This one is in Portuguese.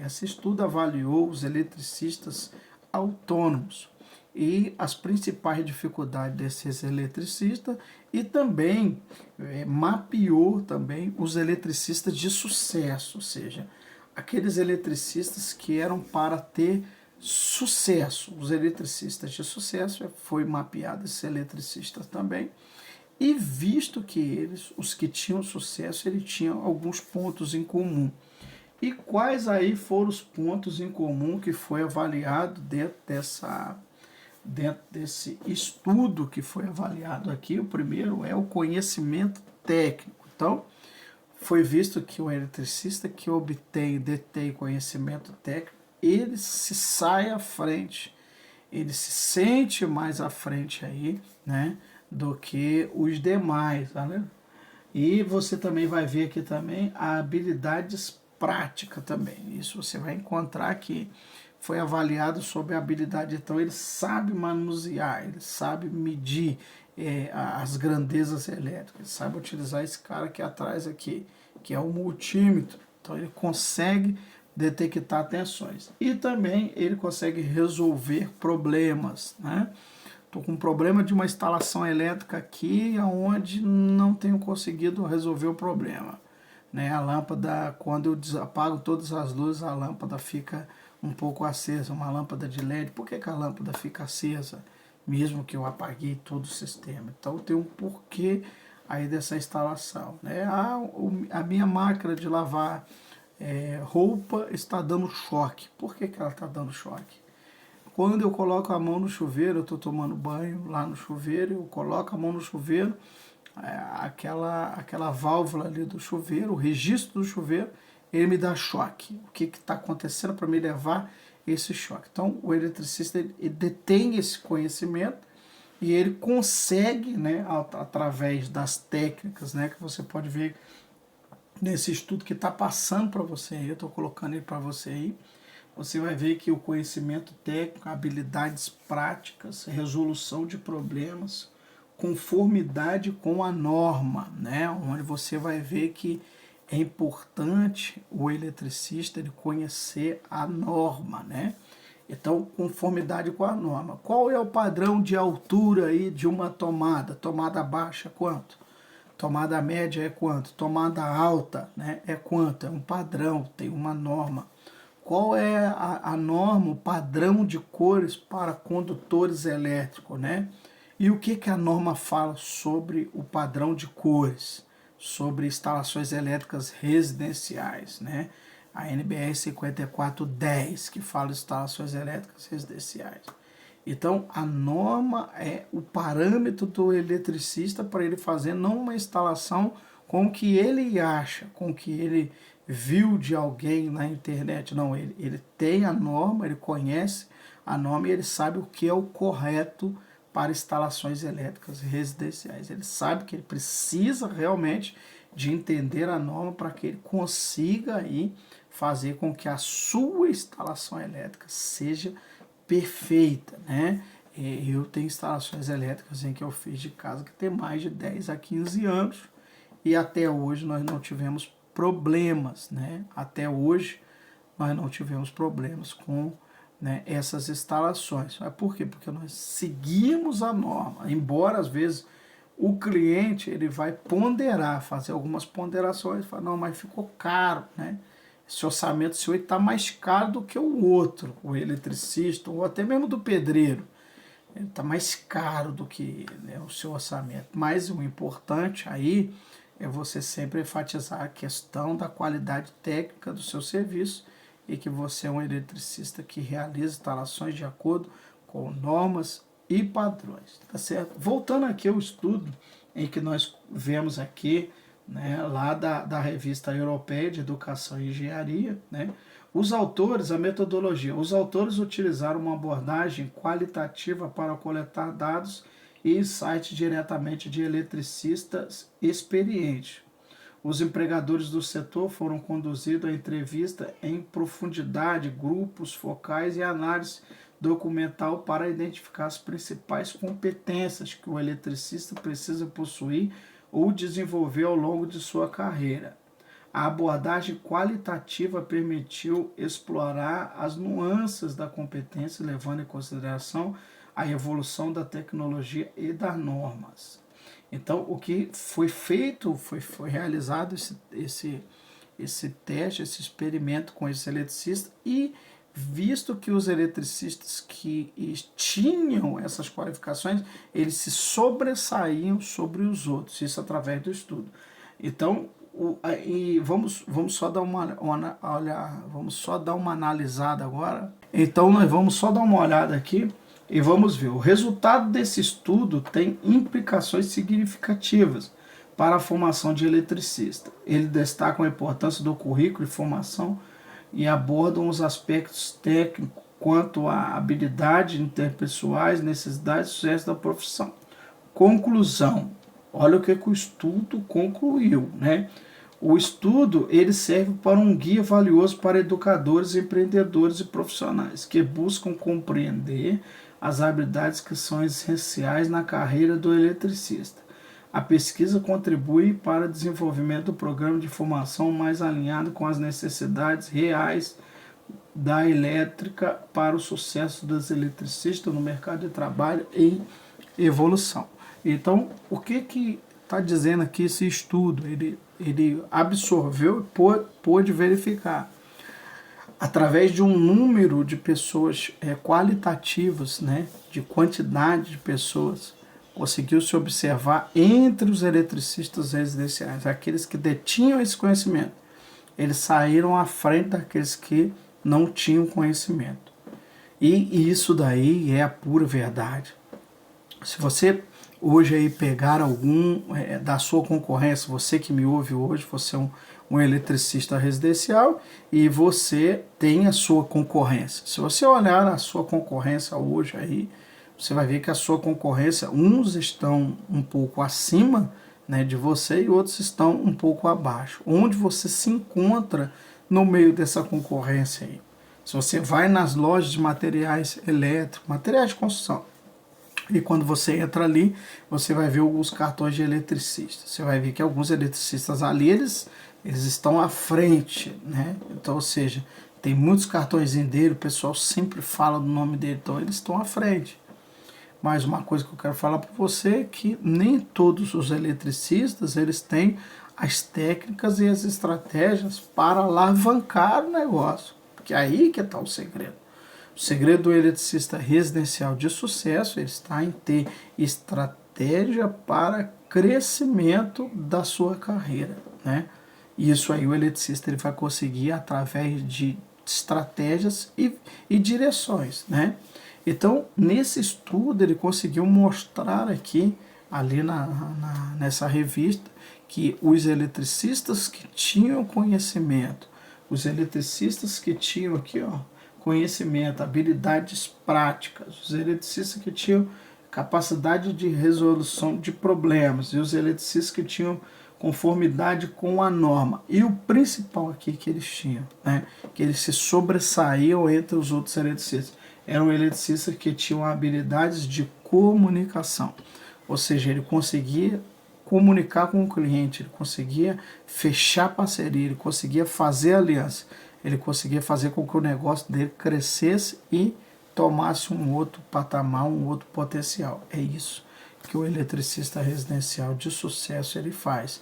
Esse estudo avaliou os eletricistas autônomos e as principais dificuldades desses eletricistas e também mapeou também os eletricistas de sucesso, ou seja, aqueles eletricistas que eram para ter sucesso. Os eletricistas de sucesso, foi mapeado esses eletricistas também, e visto que eles, os que tinham sucesso, eles tinham alguns pontos em comum. E quais aí foram os pontos em comum que foi avaliado dentro desse estudo que foi avaliado aqui? O primeiro é o conhecimento técnico. Então, foi visto que o eletricista que detém conhecimento técnico, ele se sai à frente, ele se sente mais à frente aí, né, do que os demais, né? E você também vai ver aqui também a habilidades práticas também. Isso você vai encontrar aqui. Foi avaliado sobre a habilidade, então ele sabe manusear, ele sabe medir as grandezas elétricas, ele sabe utilizar esse cara aqui atrás aqui, que é o multímetro. Então ele consegue detectar tensões. E também ele consegue resolver problemas, né? Estou com um problema de uma instalação elétrica aqui, onde não tenho conseguido resolver o problema. Né? A lâmpada, quando eu apago todas as luzes, a lâmpada fica um pouco acesa, uma lâmpada de LED. Por que a lâmpada fica acesa, mesmo que eu apaguei todo o sistema? Então tem um porquê aí dessa instalação. Né? A minha máquina de lavar roupa está dando choque. Por que ela está dando choque? Quando eu coloco a mão no chuveiro, eu estou tomando banho lá no chuveiro, eu coloco a mão no chuveiro, aquela válvula ali do chuveiro, o registro do chuveiro, ele me dá choque. O que está acontecendo para me levar esse choque? Então, o eletricista ele detém esse conhecimento e ele consegue, né, através das técnicas, né, que você pode ver nesse estudo que está passando para você aí, eu estou colocando ele para você aí, você vai ver que o conhecimento técnico, habilidades práticas, resolução de problemas, conformidade com a norma, né? Onde você vai ver que é importante o eletricista ele conhecer a norma, né? Então, conformidade com a norma. Qual é o padrão de altura aí de uma tomada? Tomada baixa, quanto? Tomada média é quanto? Tomada alta, né? É quanto? É um padrão, tem uma norma. Qual é a norma, o padrão de cores para condutores elétricos, né? E o que a norma fala sobre o padrão de cores, sobre instalações elétricas residenciais, né? A NBR 5410, que fala de instalações elétricas residenciais. Então, a norma é o parâmetro do eletricista para ele fazer não uma instalação com o que ele acha, com o que ele viu de alguém na internet. Não, ele tem a norma, ele conhece a norma e ele sabe o que é o correto para instalações elétricas residenciais. Ele sabe que ele precisa realmente de entender a norma para que ele consiga aí fazer com que a sua instalação elétrica seja perfeita, né? Eu tenho instalações elétricas em que eu fiz de casa que tem mais de 10 a 15 anos e até hoje nós não tivemos problemas, né? Até hoje nós não tivemos problemas com, né, essas instalações. Mas por quê? Porque nós seguimos a norma, embora às vezes o cliente ele vai ponderar, fazer algumas ponderações, fala, não, mas ficou caro, né? Esse orçamento seu está mais caro do que o outro, o eletricista, ou até mesmo do pedreiro. Ele está mais caro do que, né, o seu orçamento. Mas o importante aí é você sempre enfatizar a questão da qualidade técnica do seu serviço e que você é um eletricista que realiza instalações de acordo com normas e padrões, tá certo? Voltando aqui ao estudo em que nós vemos aqui, né, lá da revista europeia de educação e engenharia, né, os autores, a metodologia, os autores utilizaram uma abordagem qualitativa para coletar dados e insights diretamente de eletricistas experientes. Os empregadores do setor foram conduzidos a entrevista em profundidade, grupos focais e análise documental para identificar as principais competências que o eletricista precisa possuir ou desenvolver ao longo de sua carreira. A abordagem qualitativa permitiu explorar as nuances da competência, levando em consideração a evolução da tecnologia e das normas. Então, o que foi feito, foi realizado esse teste, esse experimento com esses eletricistas, e visto que os eletricistas que tinham essas qualificações, eles se sobressaíam sobre os outros, isso através do estudo. Então, vamos só dar vamos só dar uma analisada agora. Então, nós vamos só dar uma olhada aqui e vamos ver. O resultado desse estudo tem implicações significativas para a formação de eletricista. Ele destaca a importância do currículo de formação e abordam os aspectos técnicos quanto à habilidade interpessoais, necessidades e sucesso da profissão. Conclusão. Olha o que o estudo concluiu, né? O estudo ele serve para um guia valioso para educadores, empreendedores e profissionais que buscam compreender as habilidades que são essenciais na carreira do eletricista. A pesquisa contribui para o desenvolvimento do programa de formação mais alinhado com as necessidades reais da elétrica para o sucesso dos eletricistas no mercado de trabalho em evolução. Então, o que está dizendo aqui esse estudo? Ele absorveu e pôde verificar através de um número de pessoas qualitativas, né, de quantidade de pessoas, conseguiu se observar entre os eletricistas residenciais, aqueles que detinham esse conhecimento, eles saíram à frente daqueles que não tinham conhecimento. E isso daí é a pura verdade. Se você hoje aí pegar algum da sua concorrência, você que me ouve hoje, você é um eletricista residencial e você tem a sua concorrência. Se você olhar a sua concorrência hoje aí, você vai ver que a sua concorrência, uns estão um pouco acima, né, de você e outros estão um pouco abaixo. Onde você se encontra no meio dessa concorrência aí? Se você vai nas lojas de materiais elétricos, materiais de construção, e quando você entra ali, você vai ver alguns cartões de eletricista. Você vai ver que alguns eletricistas ali, eles estão à frente, né? Então, ou seja, tem muitos cartões dele, o pessoal sempre fala do nome dele, então eles estão à frente. Mas uma coisa que eu quero falar para você é que nem todos os eletricistas eles têm as técnicas e as estratégias para alavancar o negócio. Porque aí que está o segredo. O segredo do eletricista residencial de sucesso está em ter estratégia para crescimento da sua carreira, né? E isso aí o eletricista ele vai conseguir através de estratégias e direções, né? Então, nesse estudo, ele conseguiu mostrar aqui, ali nessa revista, que os eletricistas que tinham conhecimento, os eletricistas que tinham aqui, ó, conhecimento, habilidades práticas, os eletricistas que tinham capacidade de resolução de problemas, e os eletricistas que tinham conformidade com a norma. E o principal aqui que eles tinham, né, que eles se sobressaíam entre os outros eletricistas, eram eletricistas que tinham habilidades de comunicação, ou seja, ele conseguia comunicar com o cliente, ele conseguia fechar parceria, ele conseguia fazer aliança, ele conseguia fazer com que o negócio dele crescesse e tomasse um outro patamar, um outro potencial. É isso que o eletricista residencial de sucesso ele faz.